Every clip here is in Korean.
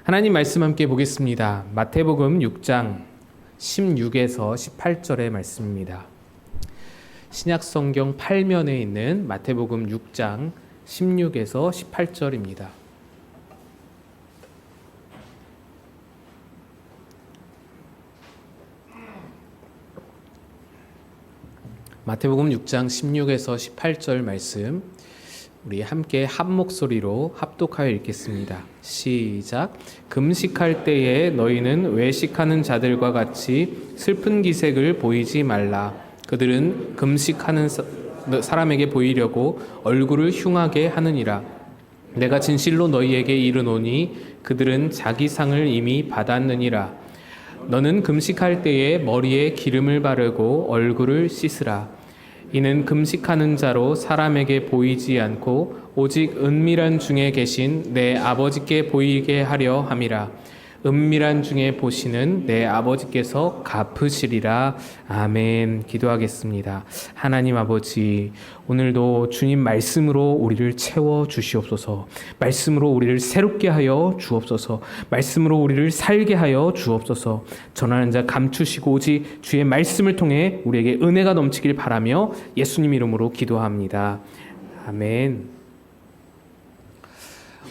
하나님 말씀 함께 보겠습니다. 마태복음 6장 16에서 18절의 말씀입니다. 신약성경 8면에 있는 마태복음 6장 16에서 18절입니다. 마태복음 6장 16에서 18절 말씀 우리 함께 한 목소리로 합독하여 읽겠습니다. 시작. 금식할 때에 너희는 외식하는 자들과 같이 슬픈 기색을 보이지 말라. 그들은 금식하는 사람에게 보이려고 얼굴을 흉하게 하느니라. 내가 진실로 너희에게 이르노니 그들은 자기 상을 이미 받았느니라. 너는 금식할 때에 머리에 기름을 바르고 얼굴을 씻으라. 이는 금식하는 자로 사람에게 보이지 않고 오직 은밀한 중에 계신 내 아버지께 보이게 하려 함이라. 은밀한 중에 보시는 내 아버지께서 갚으시리라. 아멘. 기도하겠습니다. 하나님 아버지, 오늘도 주님 말씀으로 우리를 채워 주시옵소서. 말씀으로 우리를 새롭게 하여 주옵소서. 말씀으로 우리를 살게 하여 주옵소서. 전하는 자 감추시고 오직 주의 말씀을 통해 우리에게 은혜가 넘치길 바라며 예수님 이름으로 기도합니다. 아멘.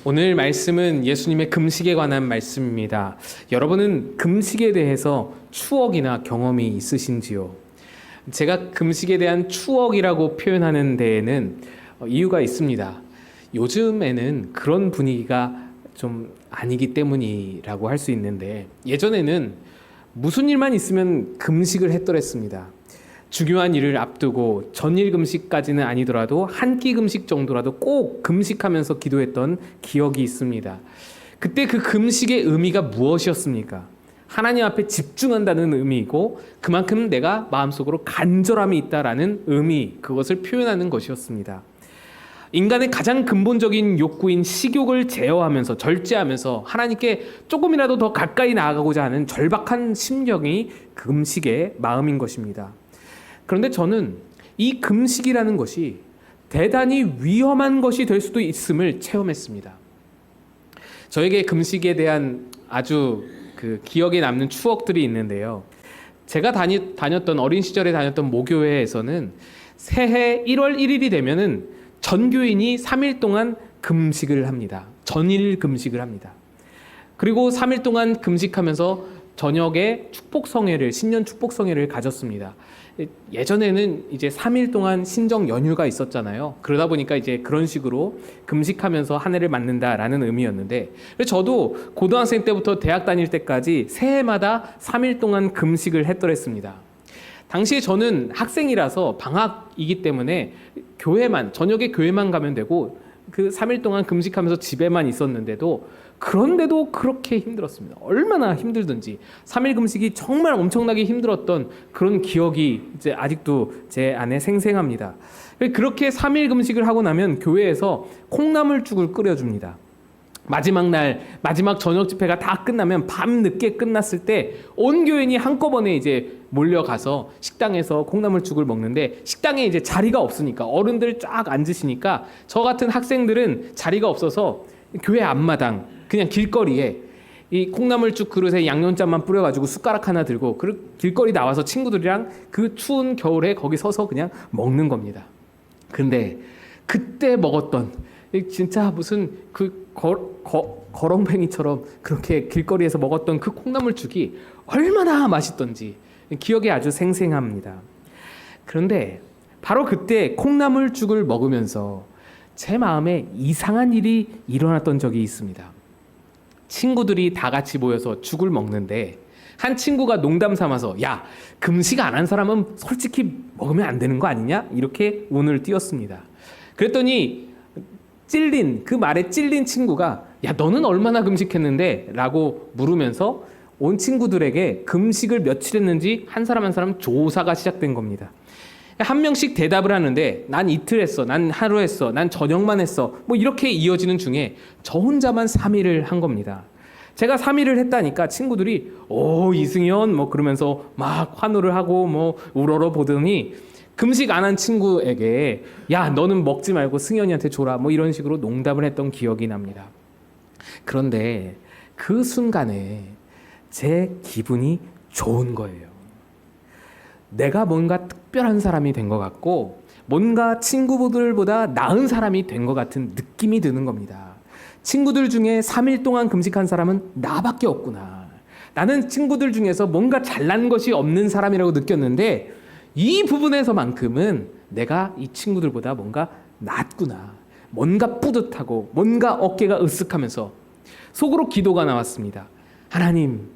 오늘 말씀은 예수님의 금식에 관한 말씀입니다. 여러분은 금식에 대해서 추억이나 경험이 있으신지요? 제가 금식에 대한 추억이라고 표현하는 데에는 이유가 있습니다. 요즘에는 그런 분위기가 좀 아니기 때문이라고 할 수 있는데, 예전에는 무슨 일만 있으면 금식을 했더랬습니다. 중요한 일을 앞두고 전일 금식까지는 아니더라도 한 끼 금식 정도라도 꼭 금식하면서 기도했던 기억이 있습니다. 그때 그 금식의 의미가 무엇이었습니까? 하나님 앞에 집중한다는 의미이고 그만큼 내가 마음속으로 간절함이 있다라는 의미, 그것을 표현하는 것이었습니다. 인간의 가장 근본적인 욕구인 식욕을 제어하면서 절제하면서 하나님께 조금이라도 더 가까이 나아가고자 하는 절박한 심령이 금식의 마음인 것입니다. 그런데 저는 이 금식이라는 것이 대단히 위험한 것이 될 수도 있음을 체험했습니다. 저에게 금식에 대한 아주 기억에 남는 추억들이 있는데요. 제가 다녔던 어린 시절에 다녔던 모교회에서는 새해 1월 1일이 되면은 전 교인이 3일 동안 금식을 합니다. 전일 금식을 합니다. 그리고 3일 동안 금식하면서 저녁에 축복성회를, 신년 축복성회를 가졌습니다. 예전에는 이제 3일 동안 신정 연휴가 있었잖아요. 그러다 보니까 이제 그런 식으로 금식하면서 한 해를 맞는다라는 의미였는데, 저도 고등학생 때부터 대학 다닐 때까지 새해마다 3일 동안 금식을 했더랬습니다. 당시에 저는 학생이라서 방학이기 때문에 저녁에 교회만 가면 되고 그 3일 동안 금식하면서 집에만 있었는데도, 그런데도 그렇게 힘들었습니다. 얼마나 힘들든지 3일 금식이 정말 엄청나게 힘들었던 그런 기억이 이제 아직도 제 안에 생생합니다. 그렇게 3일 금식을 하고 나면 교회에서 콩나물죽을 끓여줍니다. 마지막 날, 마지막 저녁 집회가 다 끝나면 밤 늦게 끝났을 때 온 교인이 한꺼번에 이제 몰려가서 식당에서 콩나물죽을 먹는데, 식당에 이제 자리가 없으니까 어른들 쫙 앉으시니까 저 같은 학생들은 자리가 없어서 교회 앞마당 그냥 길거리에 이 콩나물죽 그릇에 양념장만 뿌려가지고 숟가락 하나 들고 길거리 나와서 친구들이랑 그 추운 겨울에 거기 서서 그냥 먹는 겁니다. 근데 그때 먹었던 진짜 무슨 거렁뱅이처럼 그렇게 길거리에서 먹었던 그 콩나물죽이 얼마나 맛있던지 기억이 아주 생생합니다. 그런데 바로 그때 콩나물죽을 먹으면서 제 마음에 이상한 일이 일어났던 적이 있습니다. 친구들이 다 같이 모여서 죽을 먹는데 한 친구가 농담 삼아서 야, 금식 안 한 사람은 솔직히 먹으면 안 되는 거 아니냐? 이렇게 운을 띄웠습니다. 그랬더니 그 말에 찔린 친구가 야, 너는 얼마나 금식했는데? 라고 물으면서 온 친구들에게 금식을 며칠 했는지 한 사람 한 사람 조사가 시작된 겁니다. 한 명씩 대답을 하는데 난 이틀 했어, 난 하루 했어, 난 저녁만 했어, 뭐 이렇게 이어지는 중에 저 혼자만 3일을 한 겁니다. 제가 3일을 했다니까 친구들이 오 이승현 뭐 그러면서 막 환호를 하고 뭐 우러러 보더니 금식 안 한 친구에게 야 너는 먹지 말고 승현이한테 줘라 뭐 이런 식으로 농담을 했던 기억이 납니다. 그런데 그 순간에 제 기분이 좋은 거예요. 내가 뭔가 특별한 사람이 된 것 같고 뭔가 친구들보다 나은 사람이 된 것 같은 느낌이 드는 겁니다. 친구들 중에 3일 동안 금식한 사람은 나밖에 없구나. 나는 친구들 중에서 뭔가 잘난 것이 없는 사람이라고 느꼈는데 이 부분에서만큼은 내가 이 친구들보다 뭔가 낫구나. 뭔가 뿌듯하고 뭔가 어깨가 으쓱하면서 속으로 기도가 나왔습니다. 하나님,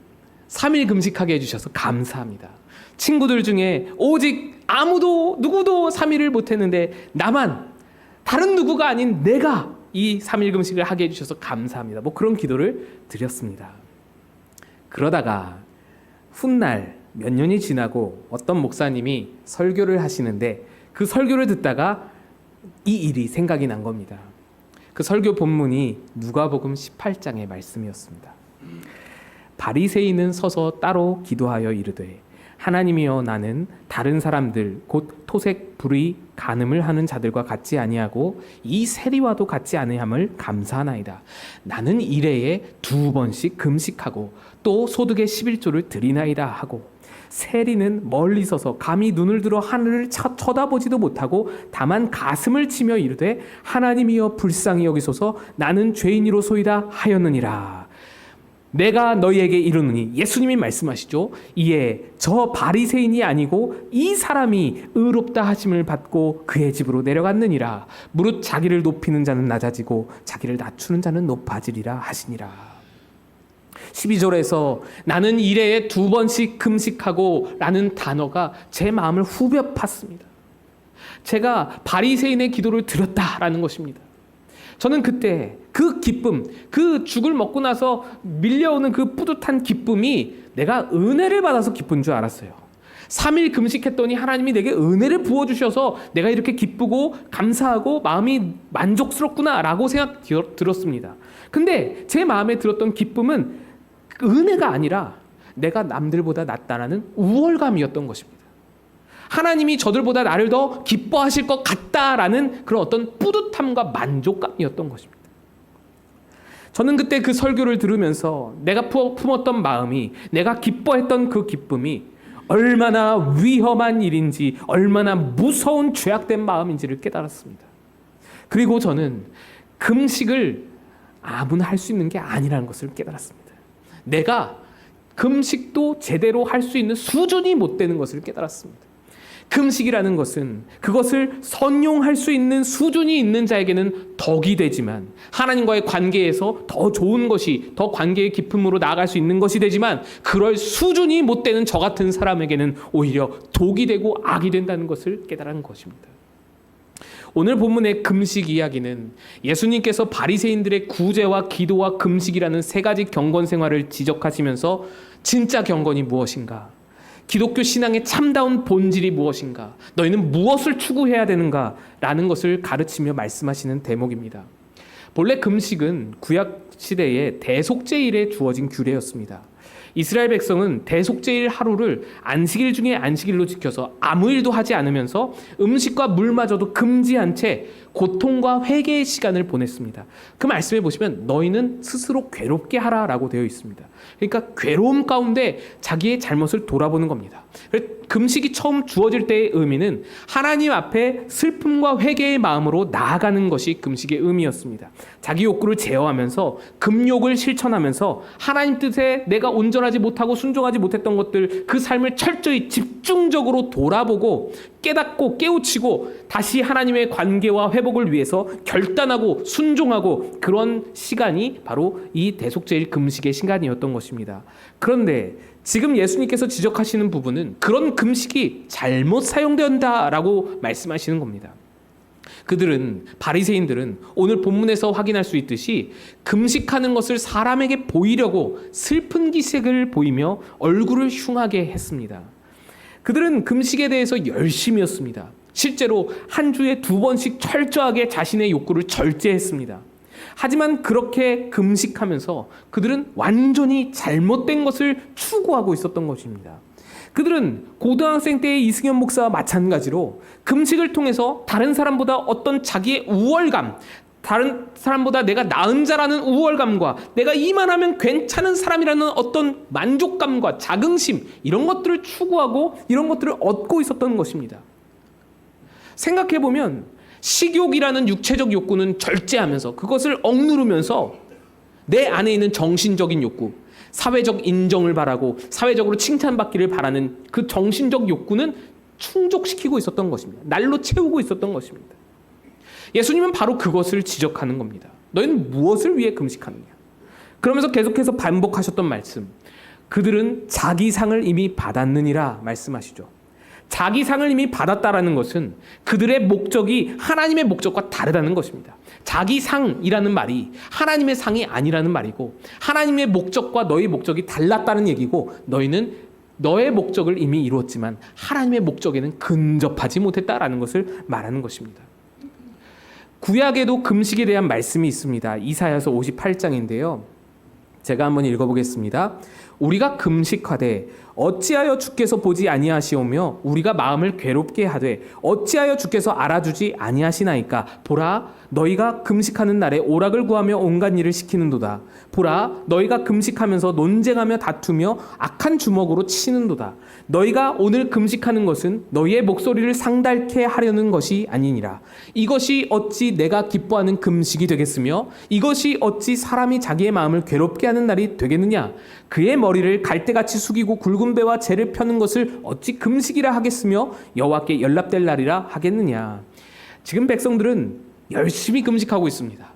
3일 금식하게 해주셔서 감사합니다. 친구들 중에 오직 누구도 3일을 못했는데 나만, 다른 누구가 아닌 내가 이 3일 금식을 하게 해주셔서 감사합니다. 그런 기도를 드렸습니다. 그러다가 훗날 몇 년이 지나고 어떤 목사님이 설교를 하시는데 그 설교를 듣다가 이 일이 생각이 난 겁니다. 그 설교 본문이 누가복음 18장의 말씀이었습니다. 바리새인은 서서 따로 기도하여 이르되 하나님이여, 나는 다른 사람들 곧 토색, 불의, 간음을 하는 자들과 같지 아니하고 이 세리와도 같지 아니함을 감사하나이다. 나는 일회에 2번씩 금식하고 또 소득의 11조를 드리나이다 하고, 세리는 멀리 서서 감히 눈을 들어 하늘을 쳐다보지도 못하고 다만 가슴을 치며 이르되 하나님이여 불쌍히 여기소서, 나는 죄인이로소이다 하였느니라. 내가 너희에게 이르노니, 예수님이 말씀하시죠. 이에 저 바리새인이 아니고 이 사람이 의롭다 하심을 받고 그의 집으로 내려갔느니라. 무릇 자기를 높이는 자는 낮아지고 자기를 낮추는 자는 높아지리라 하시니라. 12절에서 나는 일회에 2번씩 금식하고 라는 단어가 제 마음을 후벼 팠습니다. 제가 바리새인의 기도를 드렸다라는 것입니다. 저는 그때 그 기쁨, 그 죽을 먹고 나서 밀려오는 그 뿌듯한 기쁨이 내가 은혜를 받아서 기쁜 줄 알았어요. 3일 금식했더니 하나님이 내게 은혜를 부어주셔서 내가 이렇게 기쁘고 감사하고 마음이 만족스럽구나라고 생각 들었습니다. 근데 제 마음에 들었던 기쁨은 은혜가 아니라 내가 남들보다 낫다라는 우월감이었던 것입니다. 하나님이 저들보다 나를 더 기뻐하실 것 같다라는 그런 어떤 뿌듯함과 만족감이었던 것입니다. 저는 그때 그 설교를 들으면서 내가 품었던 마음이, 내가 기뻐했던 그 기쁨이 얼마나 위험한 일인지, 얼마나 무서운 죄악된 마음인지를 깨달았습니다. 그리고 저는 금식을 아무나 할 수 있는 게 아니라는 것을 깨달았습니다. 내가 금식도 제대로 할 수 있는 수준이 못 되는 것을 깨달았습니다. 금식이라는 것은 그것을 선용할 수 있는 수준이 있는 자에게는 덕이 되지만, 하나님과의 관계에서 더 좋은 것이, 더 관계의 깊음으로 나아갈 수 있는 것이 되지만, 그럴 수준이 못 되는 저 같은 사람에게는 오히려 독이 되고 악이 된다는 것을 깨달은 것입니다. 오늘 본문의 금식 이야기는 예수님께서 바리새인들의 구제와 기도와 금식이라는 3가지 경건 생활을 지적하시면서 진짜 경건이 무엇인가? 기독교 신앙의 참다운 본질이 무엇인가? 너희는 무엇을 추구해야 되는가? 라는 것을 가르치며 말씀하시는 대목입니다. 본래 금식은 구약 시대의 대속죄일에 주어진 규례였습니다. 이스라엘 백성은 대속죄일 하루를 안식일 중에 안식일로 지켜서 아무 일도 하지 않으면서 음식과 물마저도 금지한 채 고통과 회개의 시간을 보냈습니다. 그 말씀에 보시면 너희는 스스로 괴롭게 하라라고 되어 있습니다. 그러니까 괴로움 가운데 자기의 잘못을 돌아보는 겁니다. 금식이 처음 주어질 때의 의미는 하나님 앞에 슬픔과 회개의 마음으로 나아가는 것이 금식의 의미였습니다. 자기 욕구를 제어하면서 금욕을 실천하면서 하나님 뜻에 내가 온전하지 못하고 순종하지 못했던 것들, 그 삶을 철저히 집중적으로 돌아보고 깨닫고 깨우치고 다시 하나님의 관계와 회복을 위해서 결단하고 순종하고, 그런 시간이 바로 이 대속죄일 금식의 시간이었던 것입니다. 그런데 지금 예수님께서 지적하시는 부분은 그런 금식이 잘못 사용된다라고 말씀하시는 겁니다. 바리새인들은 오늘 본문에서 확인할 수 있듯이 금식하는 것을 사람에게 보이려고 슬픈 기색을 보이며 얼굴을 흉하게 했습니다. 그들은 금식에 대해서 열심이었습니다. 실제로 한 주에 2번씩 철저하게 자신의 욕구를 절제했습니다. 하지만 그렇게 금식하면서 그들은 완전히 잘못된 것을 추구하고 있었던 것입니다. 그들은 고등학생 때의 이승현 목사와 마찬가지로 금식을 통해서 다른 사람보다 어떤 자기의 우월감, 다른 사람보다 내가 나은 자라는 우월감과 내가 이만하면 괜찮은 사람이라는 어떤 만족감과 자긍심, 이런 것들을 추구하고 이런 것들을 얻고 있었던 것입니다. 생각해보면 식욕이라는 육체적 욕구는 절제하면서 그것을 억누르면서 내 안에 있는 정신적인 욕구, 사회적 인정을 바라고 사회적으로 칭찬받기를 바라는 그 정신적 욕구는 충족시키고 있었던 것입니다. 날로 채우고 있었던 것입니다. 예수님은 바로 그것을 지적하는 겁니다. 너희는 무엇을 위해 금식하느냐? 그러면서 계속해서 반복하셨던 말씀, 그들은 자기 상을 이미 받았느니라 말씀하시죠. 자기 상을 이미 받았다라는 것은 그들의 목적이 하나님의 목적과 다르다는 것입니다. 자기 상이라는 말이 하나님의 상이 아니라는 말이고, 하나님의 목적과 너희 목적이 달랐다는 얘기고, 너희는 너의 목적을 이미 이루었지만 하나님의 목적에는 근접하지 못했다라는 것을 말하는 것입니다. 구약에도 금식에 대한 말씀이 있습니다. 이사야서 58장인데요. 제가 한번 읽어보겠습니다. 우리가 금식하되 어찌하여 주께서 보지 아니하시오며 우리가 마음을 괴롭게 하되 어찌하여 주께서 알아주지 아니하시나이까. 보라, 너희가 금식하는 날에 오락을 구하며 온갖 일을 시키는도다. 보라, 너희가 금식하면서 논쟁하며 다투며 악한 주먹으로 치는도다. 너희가 오늘 금식하는 것은 너희의 목소리를 상달케 하려는 것이 아니니라. 이것이 어찌 내가 기뻐하는 금식이 되겠으며 이것이 어찌 사람이 자기의 마음을 괴롭게 하는 날이 되겠느냐. 그의 머리를 갈대같이 숙이고 굵은 배와 재를 펴는 것을 어찌 금식이라 하겠으며 여호와께 연락될 날이라 하겠느냐. 지금 백성들은 열심히 금식하고 있습니다.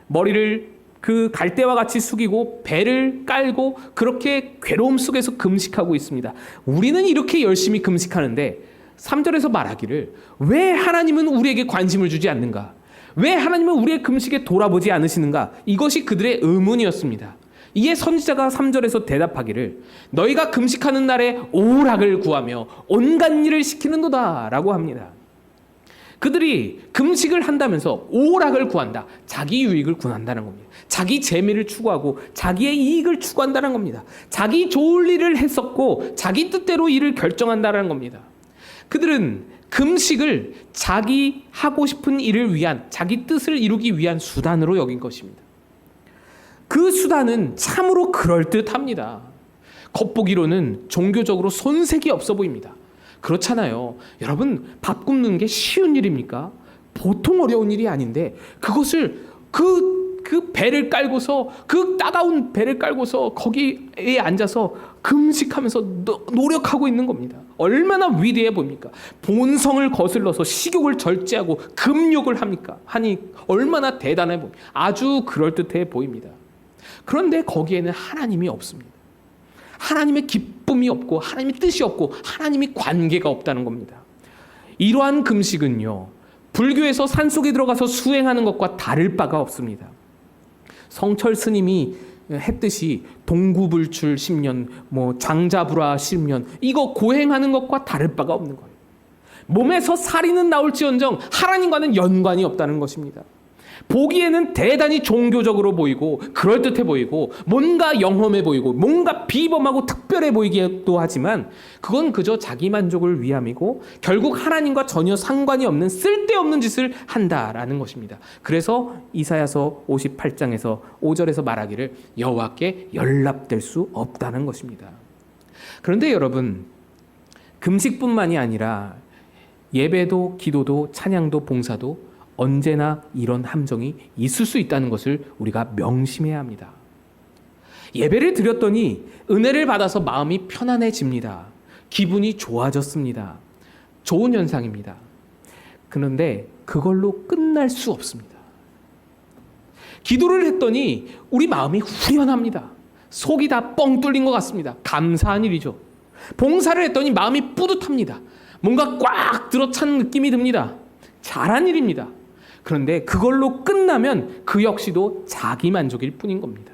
머리를 그 갈대와 같이 숙이고 배를 깔고 그렇게 괴로움 속에서 금식하고 있습니다. 우리는 이렇게 열심히 금식하는데 3절에서 말하기를, 왜 하나님은 우리에게 관심을 주지 않는가? 왜 하나님은 우리의 금식에 돌아보지 않으시는가? 이것이 그들의 의문이었습니다. 이에 선지자가 3절에서 대답하기를, 너희가 금식하는 날에 오락을 구하며 온갖 일을 시키는도다 라고 합니다. 그들이 금식을 한다면서 오락을 구한다. 자기 유익을 구한다는 겁니다. 자기 재미를 추구하고 자기의 이익을 추구한다는 겁니다. 자기 좋을 일을 했었고 자기 뜻대로 일을 결정한다는 겁니다. 그들은 금식을 자기 하고 싶은 일을 위한, 자기 뜻을 이루기 위한 수단으로 여긴 것입니다. 그 수단은 참으로 그럴듯합니다. 겉보기로는 종교적으로 손색이 없어 보입니다. 그렇잖아요. 여러분, 밥 굽는 게 쉬운 일입니까? 보통 어려운 일이 아닌데 그것을 그 배를 깔고서, 그 따가운 배를 깔고서 거기에 앉아서 금식하면서 노력하고 있는 겁니다. 얼마나 위대해 보입니까? 본성을 거슬러서 식욕을 절제하고 금욕을 합니까? 하니 얼마나 대단해 보입니다. 아주 그럴듯해 보입니다. 그런데 거기에는 하나님이 없습니다. 하나님의 기쁨이 없고 하나님의 뜻이 없고 하나님이 관계가 없다는 겁니다. 이러한 금식은요, 불교에서 산속에 들어가서 수행하는 것과 다를 바가 없습니다. 성철 스님이 했듯이 동구불출 10년, 장자불화 10년, 이거 고행하는 것과 다를 바가 없는 거예요. 몸에서 살이는 나올지언정 하나님과는 연관이 없다는 것입니다. 보기에는 대단히 종교적으로 보이고 그럴듯해 보이고 뭔가 영험해 보이고 뭔가 비범하고 특별해 보이기도 하지만 그건 그저 자기 만족을 위함이고 결국 하나님과 전혀 상관이 없는 쓸데없는 짓을 한다라는 것입니다. 그래서 이사야서 58장에서 5절에서 말하기를 여호와께 연락될 수 없다는 것입니다. 그런데 여러분, 금식뿐만이 아니라 예배도 기도도 찬양도 봉사도 언제나 이런 함정이 있을 수 있다는 것을 우리가 명심해야 합니다. 예배를 드렸더니 은혜를 받아서 마음이 편안해집니다. 기분이 좋아졌습니다. 좋은 현상입니다. 그런데 그걸로 끝날 수 없습니다. 기도를 했더니 우리 마음이 후련합니다. 속이 다 뻥 뚫린 것 같습니다. 감사한 일이죠. 봉사를 했더니 마음이 뿌듯합니다. 뭔가 꽉 들어찬 느낌이 듭니다. 잘한 일입니다. 그런데 그걸로 끝나면 그 역시도 자기 만족일 뿐인 겁니다.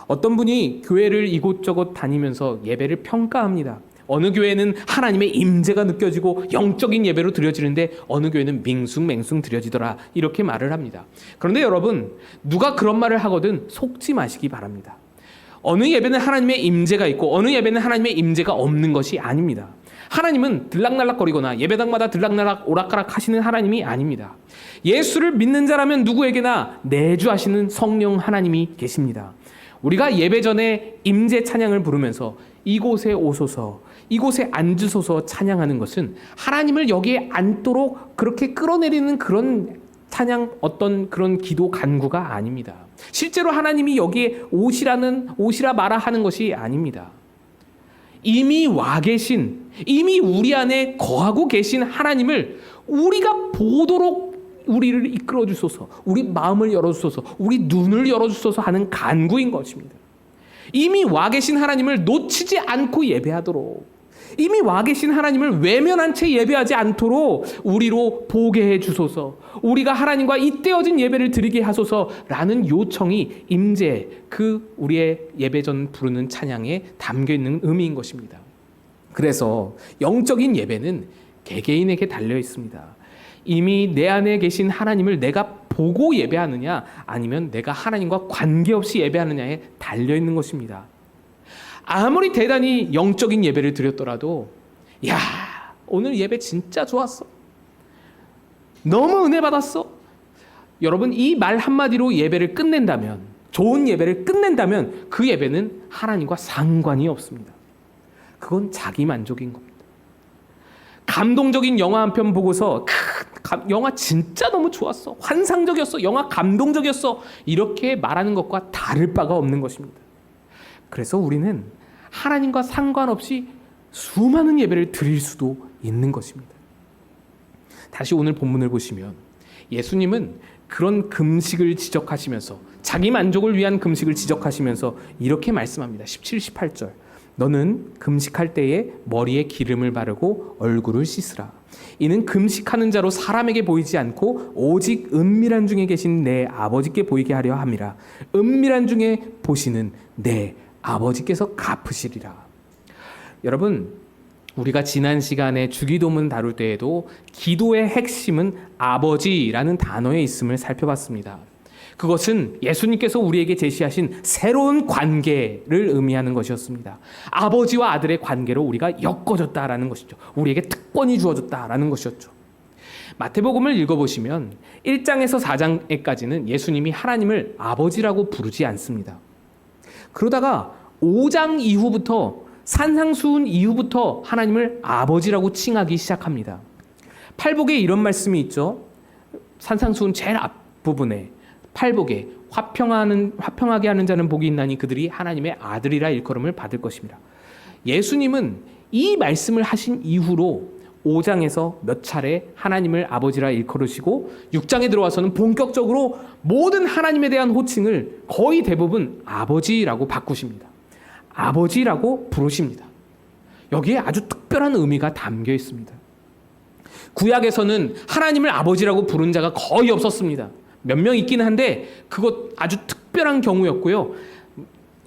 어떤 분이 교회를 이곳저곳 다니면서 예배를 평가합니다. 어느 교회는 하나님의 임재가 느껴지고 영적인 예배로 드려지는데 어느 교회는 맹숭맹숭 드려지더라, 이렇게 말을 합니다. 그런데 여러분, 누가 그런 말을 하거든 속지 마시기 바랍니다. 어느 예배는 하나님의 임재가 있고 어느 예배는 하나님의 임재가 없는 것이 아닙니다. 하나님은 들락날락거리거나 예배당마다 들락날락 오락가락 하시는 하나님이 아닙니다. 예수를 믿는 자라면 누구에게나 내주하시는 성령 하나님이 계십니다. 우리가 예배 전에 임재 찬양을 부르면서 이곳에 오소서, 이곳에 앉으소서 찬양하는 것은 하나님을 여기에 앉도록 그렇게 끌어내리는 그런 찬양, 어떤 그런 기도 간구가 아닙니다. 실제로 하나님이 여기에 오시라 마라 하는 것이 아닙니다. 이미 와 계신, 이미 우리 안에 거하고 계신 하나님을 우리가 보도록 우리를 이끌어 주소서, 우리 마음을 열어 주소서, 우리 눈을 열어 주소서 하는 간구인 것입니다. 이미 와 계신 하나님을 놓치지 않고 예배하도록, 이미 와 계신 하나님을 외면한 채 예배하지 않도록 우리로 보게 해 주소서, 우리가 하나님과 잇대어진 예배를 드리게 하소서라는 요청이 임재, 그 우리의 예배 전 부르는 찬양에 담겨 있는 의미인 것입니다. 그래서 영적인 예배는 개개인에게 달려 있습니다. 이미 내 안에 계신 하나님을 내가 보고 예배하느냐, 아니면 내가 하나님과 관계없이 예배하느냐에 달려 있는 것입니다. 아무리 대단히 영적인 예배를 드렸더라도, 야, 오늘 예배 진짜 좋았어, 너무 은혜 받았어, 여러분 이 말 한마디로 예배를 끝낸다면, 좋은 예배를 끝낸다면 그 예배는 하나님과 상관이 없습니다. 그건 자기 만족인 겁니다. 감동적인 영화 한 편 보고서 영화 진짜 너무 좋았어, 환상적이었어, 영화 감동적이었어, 이렇게 말하는 것과 다를 바가 없는 것입니다. 그래서 우리는 하나님과 상관없이 수많은 예배를 드릴 수도 있는 것입니다. 다시 오늘 본문을 보시면 예수님은 그런 금식을 지적하시면서, 자기 만족을 위한 금식을 지적하시면서 이렇게 말씀합니다. 17, 18절. 너는 금식할 때에 머리에 기름을 바르고 얼굴을 씻으라. 이는 금식하는 자로 사람에게 보이지 않고 오직 은밀한 중에 계신 내 아버지께 보이게 하려 함이라. 은밀한 중에 보시는 내 아버지께서 갚으시리라. 여러분, 우리가 지난 시간에 주기도문 다룰 때에도 기도의 핵심은 아버지라는 단어에 있음을 살펴봤습니다. 그것은 예수님께서 우리에게 제시하신 새로운 관계를 의미하는 것이었습니다. 아버지와 아들의 관계로 우리가 엮어졌다라는 것이죠. 우리에게 특권이 주어졌다라는 것이었죠. 마태복음을 읽어보시면 1장에서 4장에까지는 예수님이 하나님을 아버지라고 부르지 않습니다. 그러다가 5장 이후부터, 산상수훈 이후부터 하나님을 아버지라고 칭하기 시작합니다. 팔복에 이런 말씀이 있죠. 산상수훈 제일 앞부분에 팔복에 화평하게 하는 자는 복이 있나니 그들이 하나님의 아들이라 일컬음을 받을 것입니다. 예수님은 이 말씀을 하신 이후로 5장에서 몇 차례 하나님을 아버지라 일컬으시고 6장에 들어와서는 본격적으로 모든 하나님에 대한 호칭을 거의 대부분 아버지라고 바꾸십니다. 아버지라고 부르십니다. 여기에 아주 특별한 의미가 담겨 있습니다. 구약에서는 하나님을 아버지라고 부른 자가 거의 없었습니다. 몇 명 있긴 한데 그것 아주 특별한 경우였고요.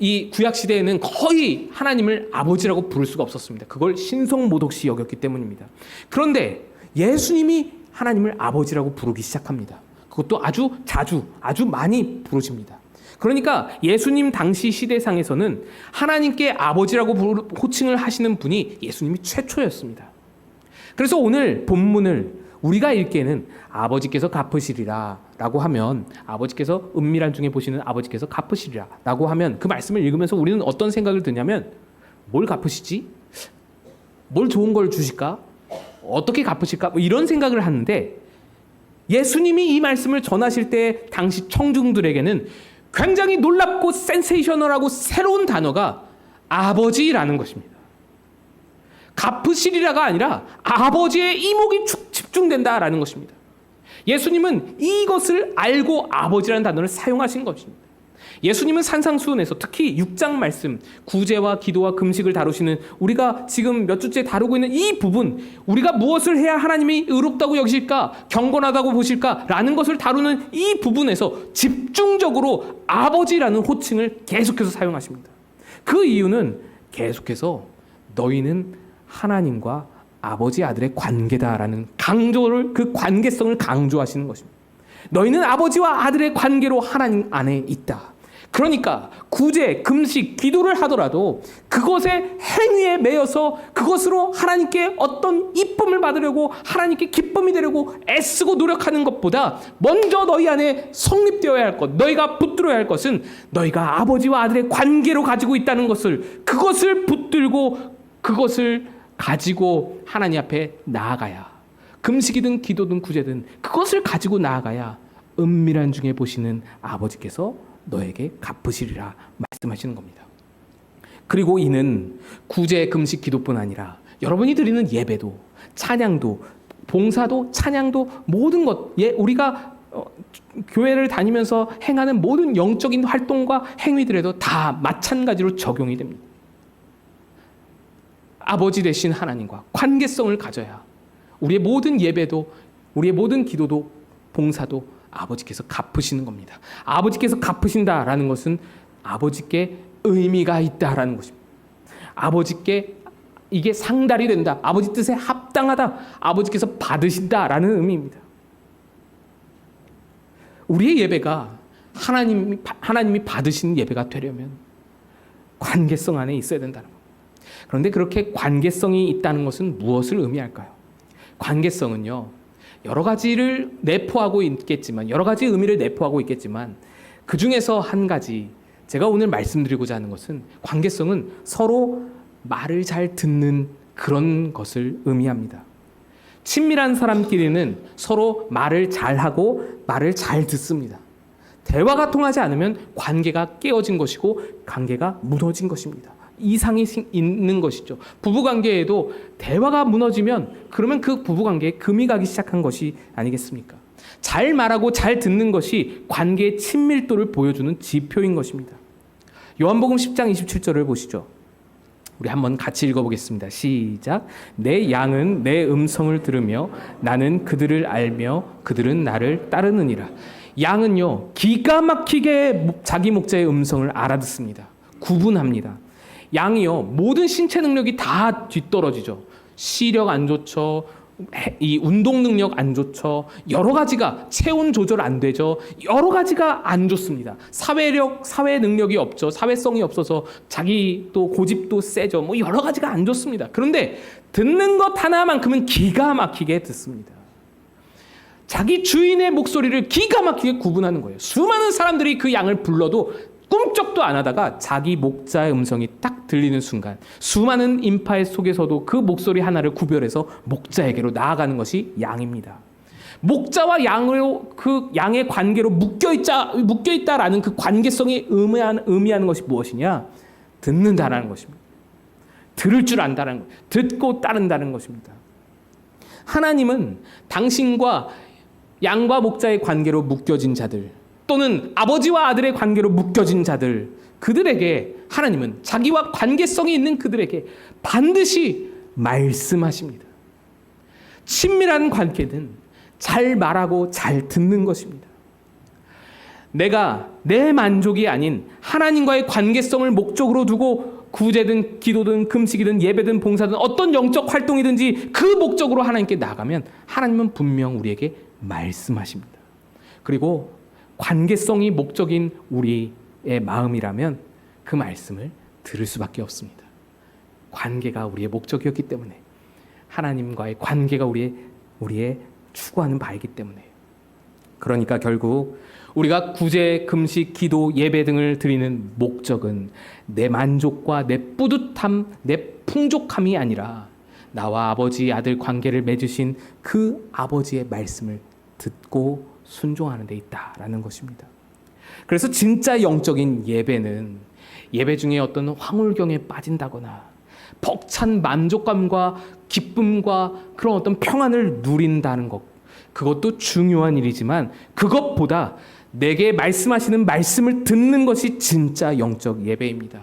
이 구약 시대에는 거의 하나님을 아버지라고 부를 수가 없었습니다. 그걸 신성모독시 여겼기 때문입니다. 그런데 예수님이 하나님을 아버지라고 부르기 시작합니다. 그것도 아주 자주, 아주 많이 부르십니다. 그러니까 예수님 당시 시대상에서는 하나님께 아버지라고 호칭을 하시는 분이 예수님이 최초였습니다. 그래서 오늘 본문을 우리가 읽기에는 아버지께서 갚으시리라 라고 하면, 아버지께서 은밀한 중에 보시는 아버지께서 갚으시리라 라고 하면, 그 말씀을 읽으면서 우리는 어떤 생각을 드냐면, 뭘 갚으시지? 뭘 좋은 걸 주실까? 어떻게 갚으실까? 뭐 이런 생각을 하는데, 예수님이 이 말씀을 전하실 때 당시 청중들에게는 굉장히 놀랍고 센세이셔널하고 새로운 단어가 아버지라는 것입니다. 갚으시리라가 아니라 아버지의 이목이 집중된다라는 것입니다. 예수님은 이것을 알고 아버지라는 단어를 사용하신 것입니다. 예수님은 산상수훈에서 특히 6장 말씀, 구제와 기도와 금식을 다루시는, 우리가 지금 몇 주째 다루고 있는 이 부분, 우리가 무엇을 해야 하나님이 의롭다고 여기실까, 경건하다고 보실까 라는 것을 다루는 이 부분에서 집중적으로 아버지라는 호칭을 계속해서 사용하십니다. 그 이유는 계속해서 너희는 하나님과 아버지 아들의 관계다라는 강조를, 그 관계성을 강조하시는 것입니다. 너희는 아버지와 아들의 관계로 하나님 안에 있다. 그러니까 구제, 금식, 기도를 하더라도 그것의 행위에 매여서 그것으로 하나님께 어떤 이쁨을 받으려고 하나님께 기쁨이 되려고 애쓰고 노력하는 것보다 먼저 너희 안에 성립되어야 할 것, 너희가 붙들어야 할 것은 너희가 아버지와 아들의 관계로 가지고 있다는 것을, 그것을 붙들고 그것을 가지고 하나님 앞에 나아가야, 금식이든 기도든 구제든 그것을 가지고 나아가야 은밀한 중에 보시는 아버지께서 너에게 갚으시리라 말씀하시는 겁니다. 그리고 이는 구제, 금식, 기도뿐 아니라 여러분이 드리는 예배도, 찬양도, 봉사도, 찬양도, 모든 것, 우리가 교회를 다니면서 행하는 모든 영적인 활동과 행위들에도 다 마찬가지로 적용이 됩니다. 아버지 되신 하나님과 관계성을 가져야 우리의 모든 예배도, 우리의 모든 기도도, 봉사도 아버지께서 갚으시는 겁니다. 아버지께서 갚으신다라는 것은 아버지께 의미가 있다라는 것입니다. 아버지께 이게 상달이 된다, 아버지 뜻에 합당하다, 아버지께서 받으신다라는 의미입니다. 우리의 예배가 하나님이 받으신 예배가 되려면 관계성 안에 있어야 된다는 겁니다. 그런데 그렇게 관계성이 있다는 것은 무엇을 의미할까요? 관계성은요, 여러 가지를 내포하고 있겠지만, 여러 가지 의미를 내포하고 있겠지만, 그 중에서 한 가지, 제가 오늘 말씀드리고자 하는 것은 관계성은 서로 말을 잘 듣는 그런 것을 의미합니다. 친밀한 사람끼리는 서로 말을 잘하고 말을 잘 듣습니다. 대화가 통하지 않으면 관계가 깨어진 것이고 관계가 무너진 것입니다. 이상이 있는 것이죠. 부부관계에도 대화가 무너지면 그러면 그 부부관계에 금이 가기 시작한 것이 아니겠습니까? 잘 말하고 잘 듣는 것이 관계의 친밀도를 보여주는 지표인 것입니다. 요한복음 10장 27절을 보시죠. 우리 한번 같이 읽어보겠습니다. 시작. 내 양은 내 음성을 들으며 나는 그들을 알며 그들은 나를 따르느니라. 양은요, 기가 막히게 자기 목자의 음성을 알아듣습니다. 구분합니다. 양이요, 모든 신체 능력이 다 뒤떨어지죠. 시력 안 좋죠. 이 운동 능력 안 좋죠. 여러 가지가, 체온 조절 안 되죠. 여러 가지가 안 좋습니다. 사회 능력이 없죠. 사회성이 없어서 자기 또 고집도 세죠. 뭐 여러 가지가 안 좋습니다. 그런데 듣는 것 하나만큼은 기가 막히게 듣습니다. 자기 주인의 목소리를 기가 막히게 구분하는 거예요. 수많은 사람들이 그 양을 불러도 꿈쩍도 안 하다가 자기 목자의 음성이 딱 들리는 순간 수많은 인파의 속에서도 그 목소리 하나를 구별해서 목자에게로 나아가는 것이 양입니다. 목자와 양으로, 그 양의 관계로 묶여있다라는 그 관계성이 의미하는 것이 무엇이냐? 듣는다라는 것입니다. 들을 줄 안다는 것, 듣고 따른다는 것입니다. 하나님은 당신과 양과 목자의 관계로 묶여진 자들, 또는 아버지와 아들의 관계로 묶여진 자들, 그들에게 하나님은 자기와 관계성이 있는 그들에게 반드시 말씀하십니다. 친밀한 관계는 잘 말하고 잘 듣는 것입니다. 내가 내 만족이 아닌 하나님과의 관계성을 목적으로 두고 구제든 기도든 금식이든 예배든 봉사든 어떤 영적 활동이든지 그 목적으로 하나님께 나가면 하나님은 분명 우리에게 말씀하십니다. 그리고 관계성이 목적인 우리의 마음이라면 그 말씀을 들을 수밖에 없습니다. 관계가 우리의 목적이었기 때문에, 하나님과의 관계가 우리의 추구하는 바이기 때문에. 그러니까 결국 우리가 구제, 금식, 기도, 예배 등을 드리는 목적은 내 만족과 내 뿌듯함, 내 풍족함이 아니라 나와 아버지, 아들 관계를 맺으신 그 아버지의 말씀을 듣고 순종하는 데 있다라는 것입니다. 그래서 진짜 영적인 예배는 예배 중에 어떤 황홀경에 빠진다거나 벅찬 만족감과 기쁨과 그런 어떤 평안을 누린다는 것, 그것도 중요한 일이지만 그것보다 내게 말씀하시는 말씀을 듣는 것이 진짜 영적 예배입니다.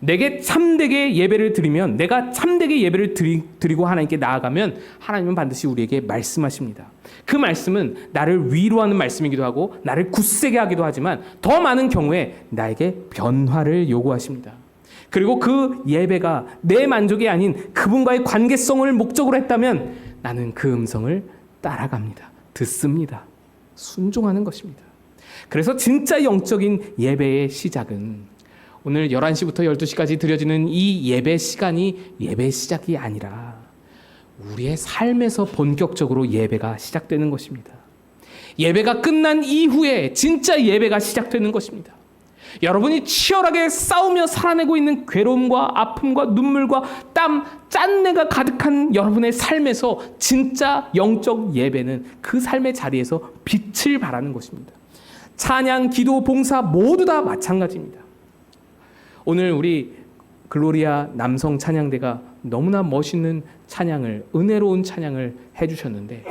내게 참되게 예배를 드리면, 내가 참되게 예배를 드리고 하나님께 나아가면 하나님은 반드시 우리에게 말씀하십니다. 그 말씀은 나를 위로하는 말씀이기도 하고 나를 굳세게 하기도 하지만 더 많은 경우에 나에게 변화를 요구하십니다. 그리고 그 예배가 내 만족이 아닌 그분과의 관계성을 목적으로 했다면 나는 그 음성을 따라갑니다. 듣습니다. 순종하는 것입니다. 그래서 진짜 영적인 예배의 시작은 오늘 11시부터 12시까지 드려지는 이 예배 시간이 예배 시작이 아니라 우리의 삶에서 본격적으로 예배가 시작되는 것입니다. 예배가 끝난 이후에 진짜 예배가 시작되는 것입니다. 여러분이 치열하게 싸우며 살아내고 있는 괴로움과 아픔과 눈물과 땀, 짠내가 가득한 여러분의 삶에서 진짜 영적 예배는 그 삶의 자리에서 빛을 발하는 것입니다. 찬양, 기도, 봉사 모두 다 마찬가지입니다. 오늘 우리 글로리아 남성 찬양대가 너무나 멋있는 찬양을, 은혜로운 찬양을 해주셨는데,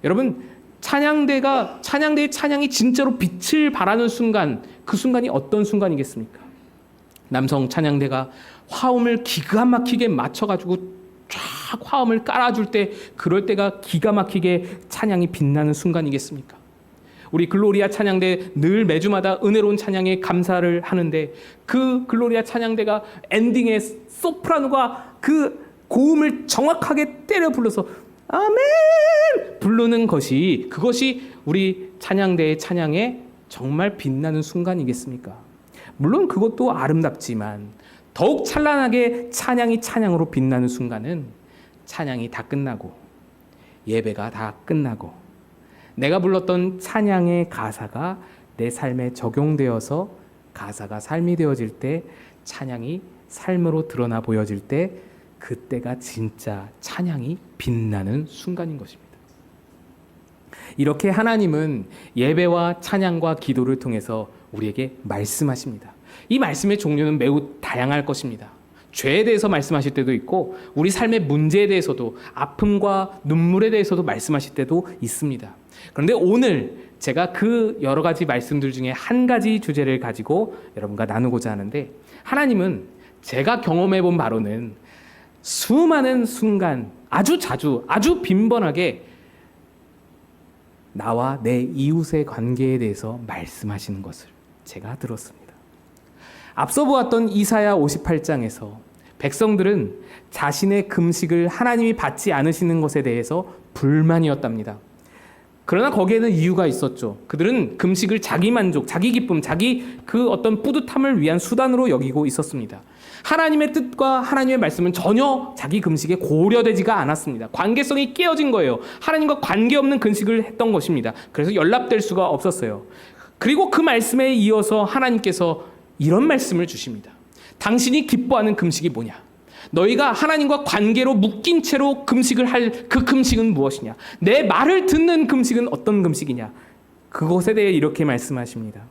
여러분 찬양대의 찬양이 진짜로 빛을 발하는 순간, 그 순간이 어떤 순간이겠습니까? 남성 찬양대가 화음을 기가 막히게 맞춰가지고 쫙 화음을 깔아줄 때, 그럴 때가 기가 막히게 찬양이 빛나는 순간이겠습니까? 우리 글로리아 찬양대 늘 매주마다 은혜로운 찬양에 감사를 하는데, 그 글로리아 찬양대가 엔딩에 소프라노가 그 고음을 정확하게 때려 불러서 아멘 부르는 것이, 그것이 우리 찬양대의 찬양에 정말 빛나는 순간이겠습니까? 물론 그것도 아름답지만 더욱 찬란하게 찬양이 찬양으로 빛나는 순간은 찬양이 다 끝나고 예배가 다 끝나고 내가 불렀던 찬양의 가사가 내 삶에 적용되어서 가사가 삶이 되어질 때, 찬양이 삶으로 드러나 보여질 때, 그때가 진짜 찬양이 빛나는 순간인 것입니다. 이렇게 하나님은 예배와 찬양과 기도를 통해서 우리에게 말씀하십니다. 이 말씀의 종류는 매우 다양할 것입니다. 죄에 대해서 말씀하실 때도 있고, 우리 삶의 문제에 대해서도, 아픔과 눈물에 대해서도 말씀하실 때도 있습니다. 그런데 오늘 제가 그 여러 가지 말씀들 중에 한 가지 주제를 가지고 여러분과 나누고자 하는데, 하나님은 제가 경험해 본 바로는 수많은 순간, 아주 자주, 아주 빈번하게 나와 내 이웃의 관계에 대해서 말씀하시는 것을 제가 들었습니다. 앞서 보았던 이사야 58장에서 백성들은 자신의 금식을 하나님이 받지 않으시는 것에 대해서 불만이었답니다. 그러나 거기에는 이유가 있었죠. 그들은 금식을 자기 만족, 자기 기쁨, 자기 그 어떤 뿌듯함을 위한 수단으로 여기고 있었습니다. 하나님의 뜻과 하나님의 말씀은 전혀 자기 금식에 고려되지가 않았습니다. 관계성이 깨어진 거예요. 하나님과 관계없는 금식을 했던 것입니다. 그래서 연락될 수가 없었어요. 그리고 그 말씀에 이어서 하나님께서 이런 말씀을 주십니다. 당신이 기뻐하는 금식이 뭐냐? 너희가 하나님과 관계로 묶인 채로 금식을 할 그 금식은 무엇이냐? 내 말을 듣는 금식은 어떤 금식이냐? 그것에 대해 이렇게 말씀하십니다.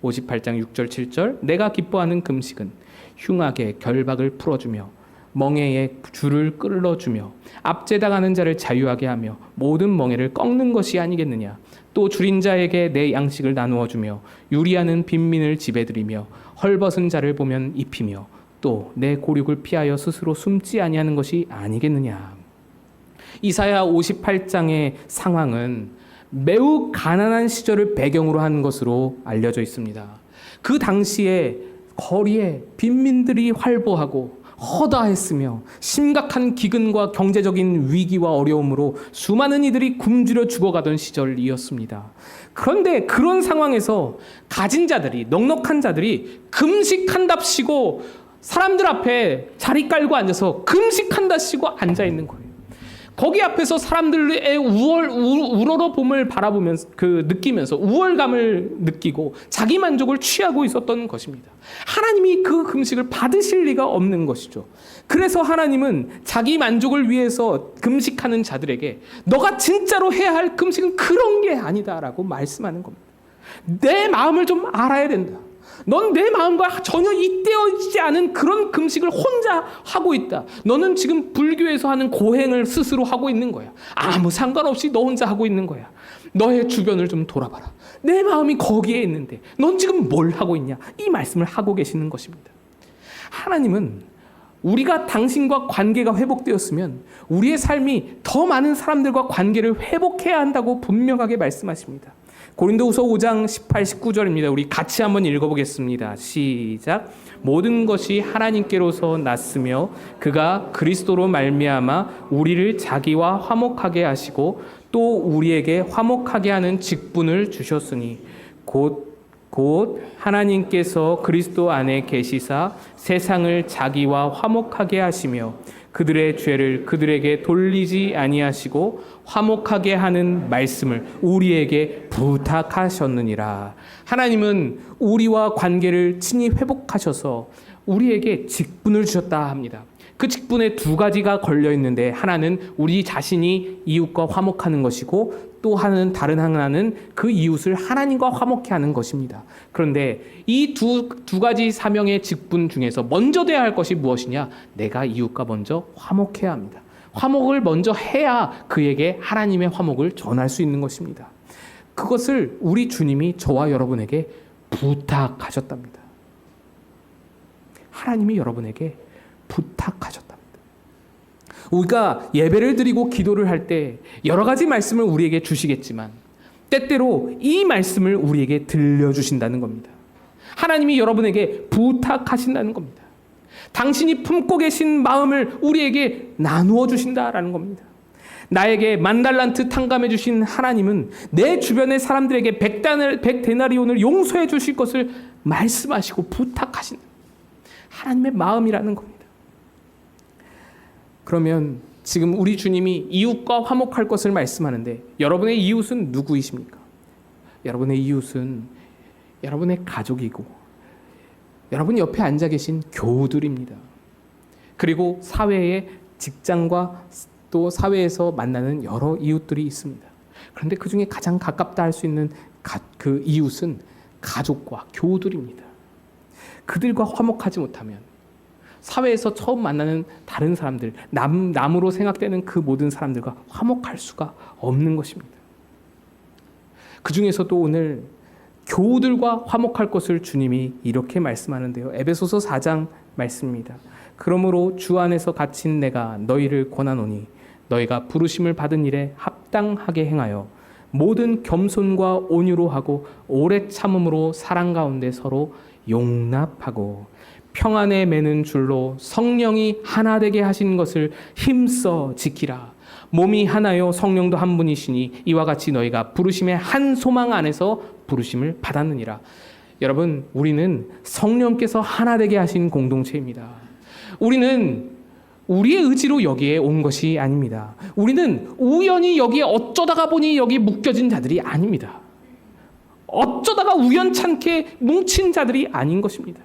58장 6절 7절 내가 기뻐하는 금식은 흉악의 결박을 풀어주며 멍에의 줄을 끌어주며 압제당하는 자를 자유하게 하며 모든 멍에를 꺾는 것이 아니겠느냐? 또 줄인 자에게 내 양식을 나누어 주며 유리하는 빈민을 집에 들이며 헐벗은 자를 보면 입히며 또 내 고륙을 피하여 스스로 숨지 아니하는 것이 아니겠느냐? 이사야 58장의 상황은 매우 가난한 시절을 배경으로 한 것으로 알려져 있습니다. 그 당시에 거리에 빈민들이 활보하고 허다했으며 심각한 기근과 경제적인 위기와 어려움으로 수많은 이들이 굶주려 죽어가던 시절이었습니다. 그런데 그런 상황에서 가진 자들이, 넉넉한 자들이 금식한답시고 사람들 앞에 자리 깔고 앉아서 금식한답시고 앉아있는 거예요. 거기 앞에서 사람들의 우러러봄을 바라보면서 느끼면서 우월감을 느끼고 자기 만족을 취하고 있었던 것입니다. 하나님이 그 금식을 받으실 리가 없는 것이죠. 그래서 하나님은 자기 만족을 위해서 금식하는 자들에게 너가 진짜로 해야 할 금식은 그런 게 아니다라고 말씀하는 겁니다. 내 마음을 좀 알아야 된다. 넌 내 마음과 전혀 이때어지지 않은 그런 금식을 혼자 하고 있다. 너는 지금 불교에서 하는 고행을 스스로 하고 있는 거야. 아무 상관없이 너 혼자 하고 있는 거야. 너의 주변을 좀 돌아봐라. 내 마음이 거기에 있는데 넌 지금 뭘 하고 있냐? 이 말씀을 하고 계시는 것입니다. 하나님은 우리가 당신과 관계가 회복되었으면 우리의 삶이 더 많은 사람들과 관계를 회복해야 한다고 분명하게 말씀하십니다. 고린도후서 5장 18, 19절입니다. 우리 같이 한번 읽어보겠습니다. 시작. 모든 것이 하나님께로서 났으며 그가 그리스도로 말미암아 우리를 자기와 화목하게 하시고 또 우리에게 화목하게 하는 직분을 주셨으니 곧 하나님께서 그리스도 안에 계시사 세상을 자기와 화목하게 하시며 그들의 죄를 그들에게 돌리지 아니하시고 화목하게 하는 말씀을 우리에게 부탁하셨느니라. 하나님은 우리와 관계를 친히 회복하셔서 우리에게 직분을 주셨다 합니다. 그 직분에 두 가지가 걸려 있는데, 하나는 우리 자신이 이웃과 화목하는 것이고, 또 다른 하나는 그 이웃을 하나님과 화목케 하는 것입니다. 그런데 이 두 가지 사명의 직분 중에서 먼저 돼야 할 것이 무엇이냐? 내가 이웃과 먼저 화목해야 합니다. 화목을 먼저 해야 그에게 하나님의 화목을 전할 수 있는 것입니다. 그것을 우리 주님이 저와 여러분에게 부탁하셨답니다. 하나님이 여러분에게 부탁하셨답니다. 우리가 예배를 드리고 기도를 할 때 여러 가지 말씀을 우리에게 주시겠지만 때때로 이 말씀을 우리에게 들려주신다는 겁니다. 하나님이 여러분에게 부탁하신다는 겁니다. 당신이 품고 계신 마음을 우리에게 나누어 주신다라는 겁니다. 나에게 10,000달란트 탕감해 주신 하나님은 내 주변의 사람들에게 100데나리온을 용서해 주실 것을 말씀하시고 부탁하신다. 하나님의 마음이라는 겁니다. 그러면 지금 우리 주님이 이웃과 화목할 것을 말씀하는데, 여러분의 이웃은 누구이십니까? 여러분의 이웃은 여러분의 가족이고 여러분 옆에 앉아 계신 교우들입니다. 그리고 사회의 직장과 또 사회에서 만나는 여러 이웃들이 있습니다. 그런데 그 중에 가장 가깝다 할 수 있는 그 이웃은 가족과 교우들입니다. 그들과 화목하지 못하면 사회에서 처음 만나는 다른 사람들, 남으로 생각되는 그 모든 사람들과 화목할 수가 없는 것입니다. 그 중에서도 오늘 교우들과 화목할 것을 주님이 이렇게 말씀하는데요. 에베소서 4장 말씀입니다. 그러므로 주 안에서 갇힌 내가 너희를 권하노니 너희가 부르심을 받은 일에 합당하게 행하여 모든 겸손과 온유로 하고 오래 참음으로 사랑 가운데 서로 용납하고 평안에 매는 줄로 성령이 하나 되게 하신 것을 힘써 지키라. 몸이 하나요 성령도 한 분이시니 이와 같이 너희가 부르심의 한 소망 안에서 부르심을 받았느니라. 여러분, 우리는 성령께서 하나 되게 하신 공동체입니다. 우리는 우리의 의지로 여기에 온 것이 아닙니다. 우리는 우연히 여기에 어쩌다가 보니 여기 묶여진 자들이 아닙니다. 어쩌다가 우연찮게 뭉친 자들이 아닌 것입니다.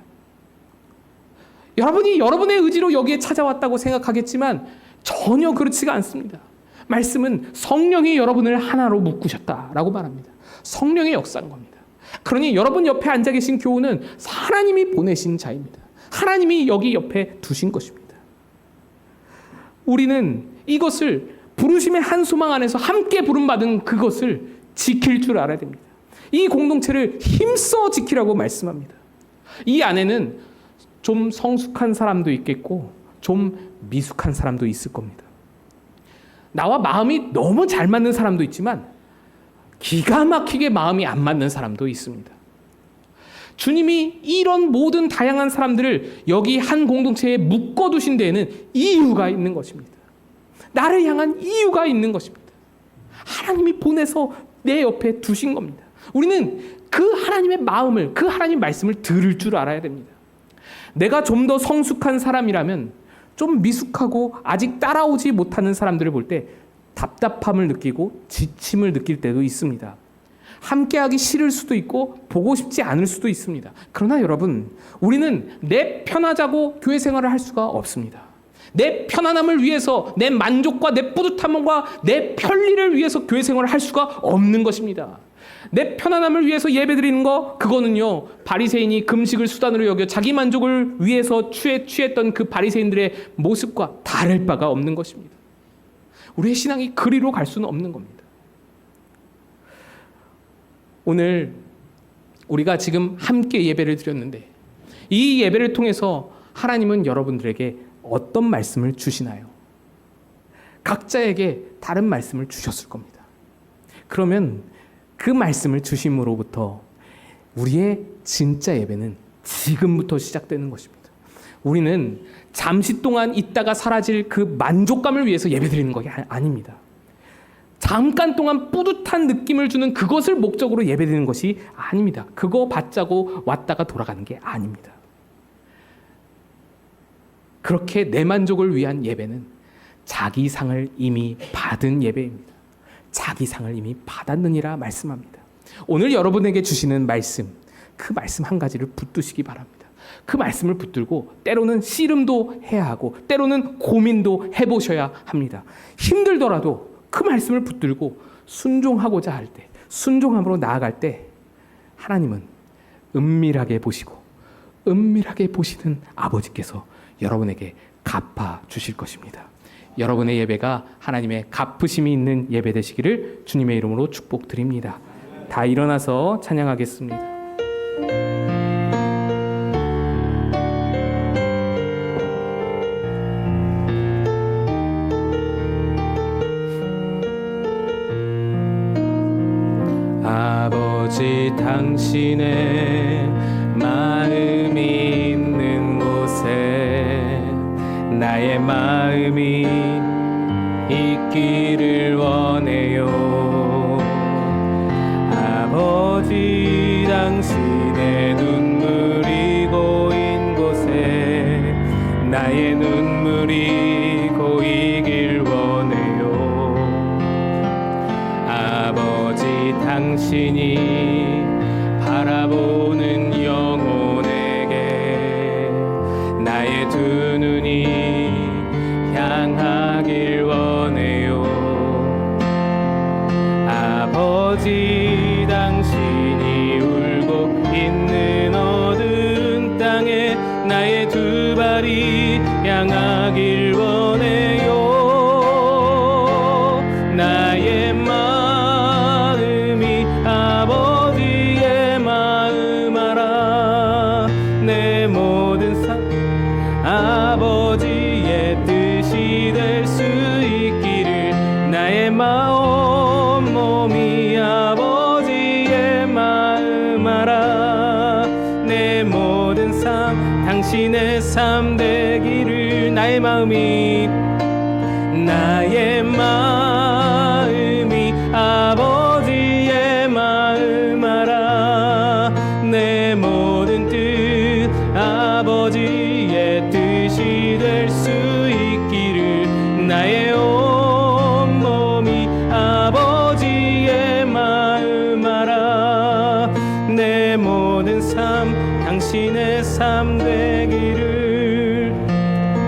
여러분이 여러분의 의지로 여기에 찾아왔다고 생각하겠지만 전혀 그렇지가 않습니다. 말씀은 성령이 여러분을 하나로 묶으셨다라고 말합니다. 성령의 역사인 겁니다. 그러니 여러분 옆에 앉아 계신 교우는 하나님이 보내신 자입니다. 하나님이 여기 옆에 두신 것입니다. 우리는 이것을 부르심의 한 소망 안에서 함께 부름받은 그것을 지킬 줄 알아야 됩니다. 이 공동체를 힘써 지키라고 말씀합니다. 이 안에는 좀 성숙한 사람도 있겠고 좀 미숙한 사람도 있을 겁니다. 나와 마음이 너무 잘 맞는 사람도 있지만 기가 막히게 마음이 안 맞는 사람도 있습니다. 주님이 이런 모든 다양한 사람들을 여기 한 공동체에 묶어두신 데에는 이유가 있는 것입니다. 나를 향한 이유가 있는 것입니다. 하나님이 보내서 내 옆에 두신 겁니다. 우리는 그 하나님의 마음을, 그 하나님 말씀을 들을 줄 알아야 됩니다. 내가 좀 더 성숙한 사람이라면 좀 미숙하고 아직 따라오지 못하는 사람들을 볼 때 답답함을 느끼고 지침을 느낄 때도 있습니다. 함께하기 싫을 수도 있고 보고 싶지 않을 수도 있습니다. 그러나 여러분, 우리는 내 편하자고 교회 생활을 할 수가 없습니다. 내 편안함을 위해서, 내 만족과 내 뿌듯함과 내 편리를 위해서 교회 생활을 할 수가 없는 것입니다. 내 편안함을 위해서 예배드리는 거, 그거는요, 바리새인이 금식을 수단으로 여겨 자기 만족을 위해서 취했던 그 바리새인들의 모습과 다를 바가 없는 것입니다. 우리의 신앙이 그리로 갈 수는 없는 겁니다. 오늘 우리가 지금 함께 예배를 드렸는데 이 예배를 통해서 하나님은 여러분들에게 어떤 말씀을 주시나요? 각자에게 다른 말씀을 주셨을 겁니다. 그러면 그 말씀을 주심으로부터 우리의 진짜 예배는 지금부터 시작되는 것입니다. 우리는 잠시 동안 있다가 사라질 그 만족감을 위해서 예배드리는 것이 아닙니다. 잠깐 동안 뿌듯한 느낌을 주는 그것을 목적으로 예배드리는 것이 아닙니다. 그거 받자고 왔다가 돌아가는 게 아닙니다. 그렇게 내 만족을 위한 예배는 자기 상을 이미 받은 예배입니다. 자기 상을 이미 받았느니라 말씀합니다. 오늘 여러분에게 주시는 말씀, 그 말씀 한 가지를 붙드시기 바랍니다. 그 말씀을 붙들고 때로는 씨름도 해야 하고 때로는 고민도 해보셔야 합니다. 힘들더라도 그 말씀을 붙들고 순종하고자 할 때, 순종함으로 나아갈 때 하나님은 은밀하게 보시고 은밀하게 보시는 아버지께서 여러분에게 갚아 주실 것입니다. 여러분의 예배가 하나님의 갚으심이 있는 예배 되시기를 주님의 이름으로 축복드립니다. 다 일어나서 찬양하겠습니다. 아버지, 당신의 마음이 있는 곳에 나의 마음이 있기를 원해요. 아버지, 당신의 눈물이 고인 곳에 나의 눈물이 고이길 원해요. 아버지, 당신이 바라보는 영혼에게 나의 두 눈이 향하길 원해요. 아버지, 당신이 울고 있는 어두운 땅에 나의 두 발이 향하길 원해요. 나의 마음이 아버지의 마음 알아. 내 모든 삶 아버지의 뜻이 될 수 있기를 나의 마음 몸이 아버지의 마음 알아. 내 모든 삶 당신의 삶 되기를 나의 마음이 아버지의 마음 알아. 내 모든 뜻 아버지의 뜻이 될 수 있기를 나의 온 몸이 아버지의 마음 알아. 내 모든 삶 당신의 삶 되기를